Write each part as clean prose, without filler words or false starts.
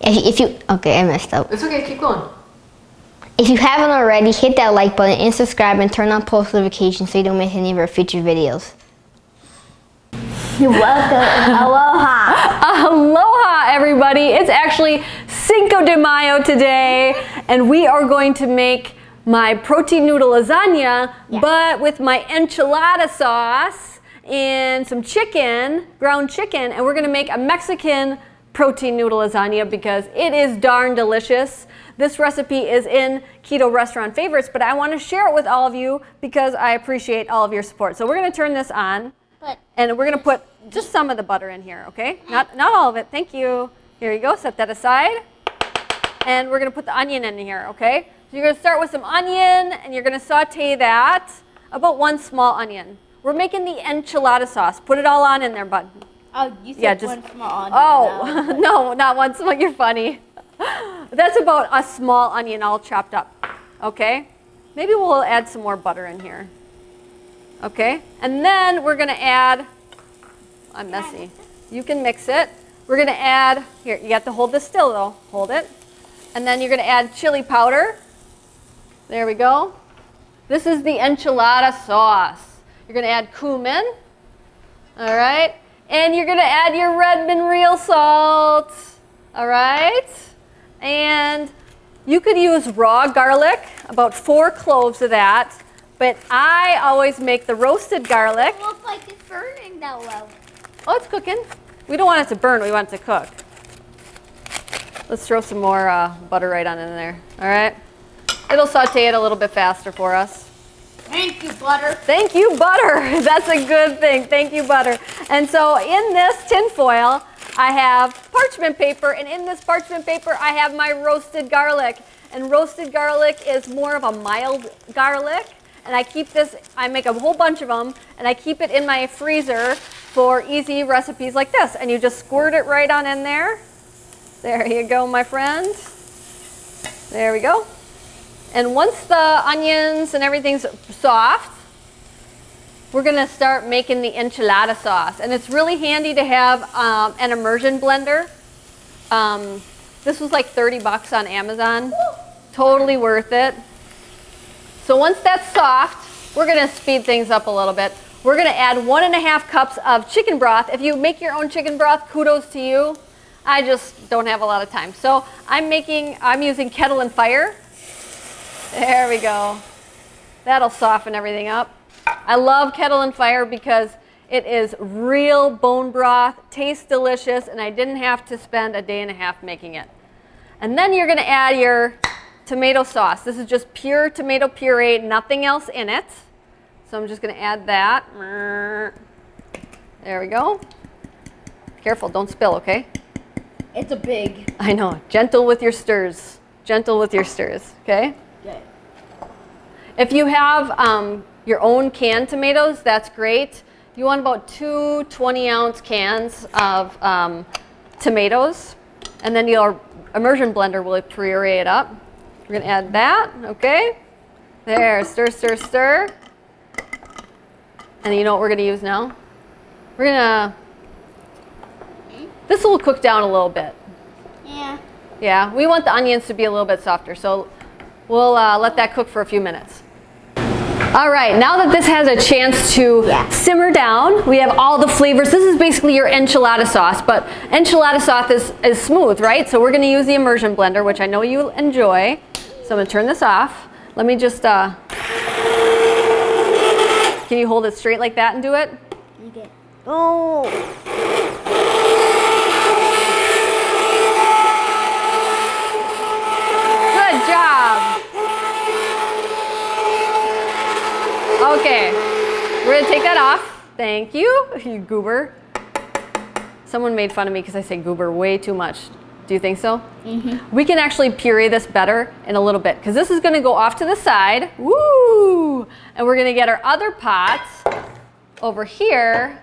Okay, I messed up. It's okay, keep going. If you haven't already, hit that like button and subscribe and turn on post notifications so you don't miss any of our future videos. You're welcome. Aloha. Aloha, everybody. It's actually Cinco de Mayo today, and we are going to make my protein noodle lasagna, but with my enchilada sauce and some chicken, ground chicken, and we're going to make a Mexican protein noodle lasagna because it is darn delicious. This recipe is in Keto Restaurant Favorites, but I want to share it with all of you because I appreciate all of your support. So we're going to turn this on, and we're going to put just some of the butter in here, okay? Not all of it. Thank you. Here you go. Set that aside. And we're going to put the onion in here, okay? So you're going to start with some onion, and you're going to saute that, about 1 small onion. We're making the enchilada sauce. Put it all on in there, bud. Oh, you said just 1 small onion. Oh, no, not 1 small. You're funny. That's about a small onion all chopped up, okay? Maybe we'll add some more butter in here, okay? And then we're going to add, I'm messy. You can mix it. We're going to add, here, you have to hold this still though. Hold it. And then you're going to add chili powder. There we go. This is the enchilada sauce. You're going to add cumin, all right? And you're going to add your Redmond real salt, all right? And you could use raw garlic, about 4 cloves of that, but I always make the roasted garlic. It looks like it's burning that well. Oh, it's cooking. We don't want it to burn, we want it to cook. Let's throw some more butter right on in there, all right? It'll saute it a little bit faster for us. Thank you, butter. Thank you, butter. That's a good thing. Thank you, butter. And so in this tin foil, I have parchment paper, and in this parchment paper, I have my roasted garlic. And roasted garlic is more of a mild garlic. And I keep this, I make a whole bunch of them, and I keep it in my freezer for easy recipes like this. And you just squirt it right on in there. There you go, my friend. There we go. And once the onions and everything's soft, we're going to start making the enchilada sauce. And it's really handy to have an immersion blender. This was like 30 bucks on Amazon. Totally worth it. So once that's soft, we're going to speed things up a little bit. We're going to add 1.5 cups of chicken broth. If you make your own chicken broth, kudos to you. I just don't have a lot of time. So I'm using kettle and fire. There we go. That'll soften everything up. I love kettle and fire because it is real bone broth, tastes delicious, and I didn't have to spend 1.5 days making it. And then you're going to add your tomato sauce. This is just pure tomato puree, nothing else in it. So I'm just going to add that. There we go. Careful, don't spill, okay? It's a big. I know. Gentle with your stirs. Gentle with your stirs, okay? Okay. If you have your own canned tomatoes, that's great. You want about 2 20-ounce cans of tomatoes, and then your immersion blender will puree it up. We're going to add that, okay? There, stir, stir, stir. And you know what we're going to use now? We're going to, this will cook down a little bit. Yeah. Yeah, we want the onions to be a little bit softer, so we'll let that cook for a few minutes. All right, now that this has a chance to simmer down, we have all the flavors. This is basically your enchilada sauce, but enchilada sauce is smooth, right? So we're going to use the immersion blender, which I know you enjoy. So I'm going to turn this off. Let me just, can you hold it straight like that and do it? Okay. Oh. Good job. Okay, we're going to take that off. Thank you, you goober. Someone made fun of me because I say goober way too much. Do you think so? Mm-hmm. We can actually puree this better in a little bit because this is going to go off to the side. Woo! And we're going to get our other pots over here,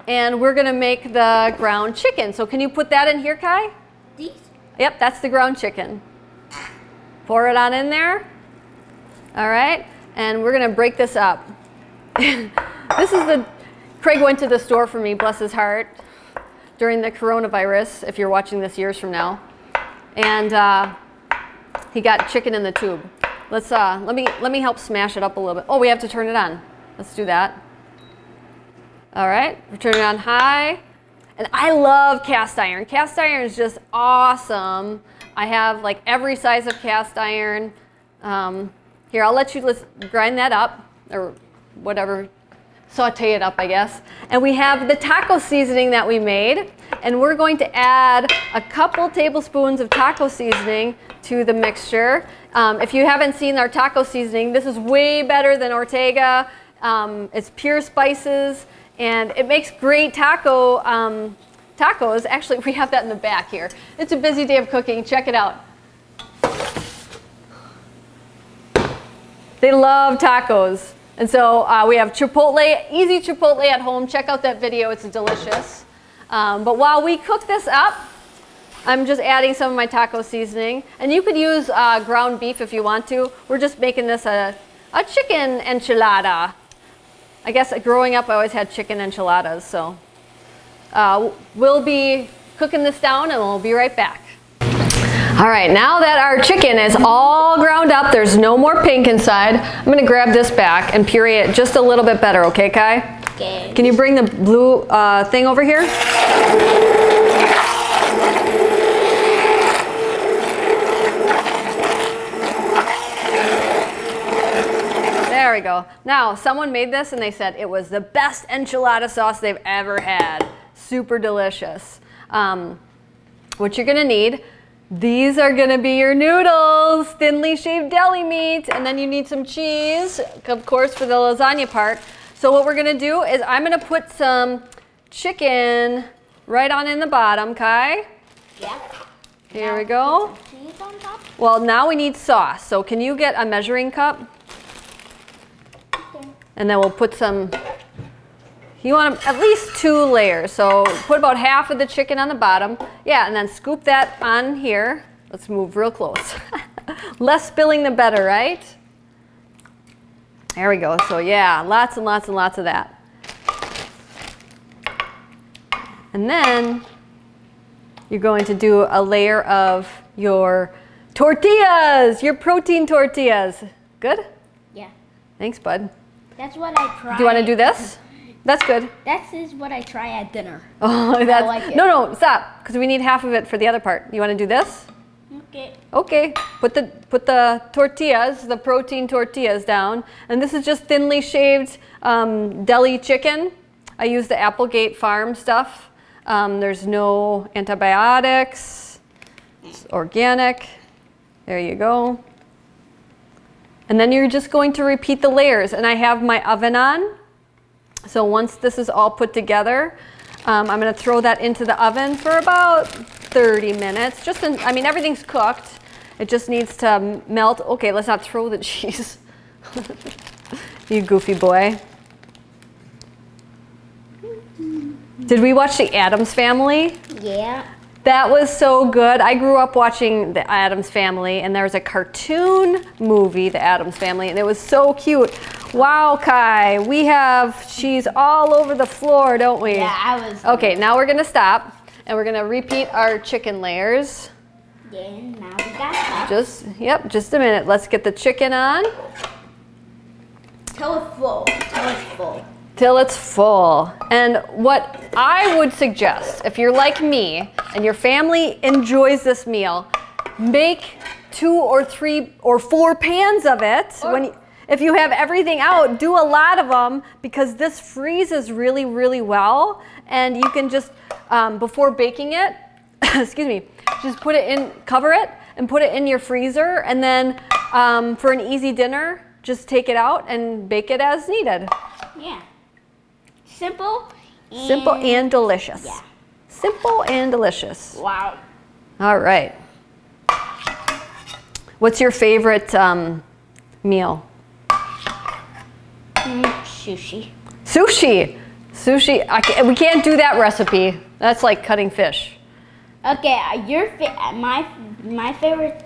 and we're going to make the ground chicken. So can you put that in here, Kai? These? Yep, that's the ground chicken. Pour it on in there. All right, and we're going to break this up. This is the, Craig went to the store for me, bless his heart, during the coronavirus, if you're watching this years from now. and he got chicken in the tube. Let's let me help smash it up a little bit. Oh, we have to turn it on. Let's do that. All right, we're turning it on high. And I love cast iron. Cast iron is just awesome. I have like every size of cast iron. Here, I'll let you grind that up, or whatever, saute it up, I guess. And we have the taco seasoning that we made, and we're going to add a couple tablespoons of taco seasoning to the mixture. If you haven't seen our taco seasoning, this is way better than Ortega. It's pure spices, and it makes great tacos. Actually, we have that in the back here. It's a busy day of cooking. Check it out. They love tacos. And so we have chipotle, easy chipotle at home. Check out that video, it's delicious. But while we cook this up, I'm just adding some of my taco seasoning. And you could use ground beef if you want to. We're just making this a chicken enchilada. I guess growing up I always had chicken enchiladas. So we'll be cooking this down and we'll be right back. All right, now that our chicken is all ground up, there's no more pink inside, I'm gonna grab this back and puree it just a little bit better, okay, Kai? Okay. Can you bring the blue thing over here? There we go. Now, someone made this and they said it was the best enchilada sauce they've ever had. Super delicious. What you're gonna need, these are gonna be your noodles, thinly shaved deli meat, and then you need some cheese, of course, for the lasagna part. So what we're gonna do is I'm gonna put some chicken right on in the bottom, Kai. Yeah. Here we go. Cheese on top? Well, now we need sauce. So can you get a measuring cup? Okay. And then we'll put some, you want at least 2 layers. So put about half of the chicken on the bottom. Yeah, and then scoop that on here. Let's move real close. Less spilling the better, right? There we go. So yeah, lots and lots and lots of that. And then you're going to do a layer of your tortillas, your protein tortillas. Good? Yeah. Thanks, bud. That's what I try. Do you want to do this? That's good. That is what I try at dinner. Oh, that's, I like it. No, stop, because we need half of it for the other part. You want to do this? Okay. Okay. Put the tortillas, the protein tortillas down, and this is just thinly shaved deli chicken. I use the Applegate Farm stuff. There's no antibiotics. It's organic. There you go. And then you're just going to repeat the layers. And I have my oven on. So once this is all put together, I'm going to throw that into the oven for about 30 minutes. I mean, everything's cooked. It just needs to melt. Okay, let's not throw the cheese. You goofy boy. Did we watch The Addams Family? Yeah. That was so good. I grew up watching The Addams Family, and there was a cartoon movie, The Addams Family, and it was so cute. Wow, Kai, we have cheese all over the floor, don't we? Yeah, I was. Okay, now we're gonna stop, and we're gonna repeat our chicken layers. Yeah, now we got that. Just a minute. Let's get the chicken on. Till it's full. Till it's full. Till it's full. And what I would suggest, if you're like me and your family enjoys this meal, make 2 or 3 or 4 pans of it. If you have everything out, do a lot of them, because this freezes really, really well. And you can just, before baking it, excuse me, just put it in, cover it, and put it in your freezer. And then for an easy dinner, just take it out and bake it as needed. Yeah. Simple and delicious. Yeah. Simple and delicious. Wow. All right. What's your favorite meal? Sushi. Sushi. Sushi. We can't do that recipe. That's like cutting fish. Okay, my favorite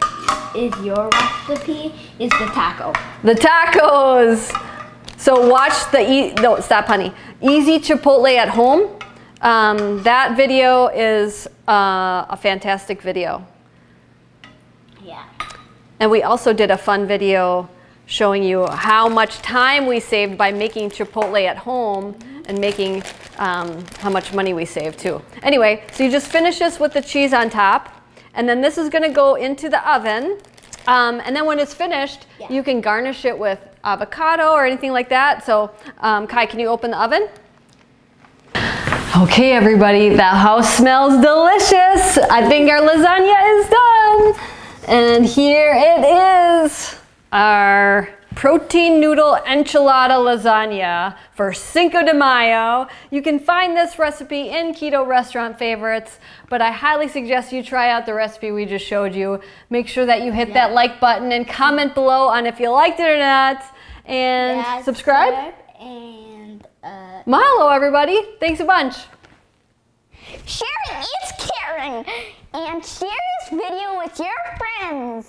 is your recipe is the taco. The tacos. So watch no, stop, honey. Easy Chipotle at home. That video is a fantastic video. And we also did a fun video showing you how much time we saved by making Chipotle at home and making how much money we saved too. Anyway, so you just finish this with the cheese on top, and then this is gonna go into the oven. And then when it's finished, you can garnish it with avocado or anything like that. So Kai, can you open the oven? Okay, everybody, the house smells delicious. I think our lasagna is done. And here it is, our protein noodle enchilada lasagna for Cinco de Mayo. You can find this recipe in Keto Restaurant Favorites, but I highly suggest you try out the recipe we just showed you. Make sure that you hit that like button and comment below on if you liked it or not. And subscribe. And mahalo, everybody. Thanks a bunch. Sharing is caring, and share this video with your friends.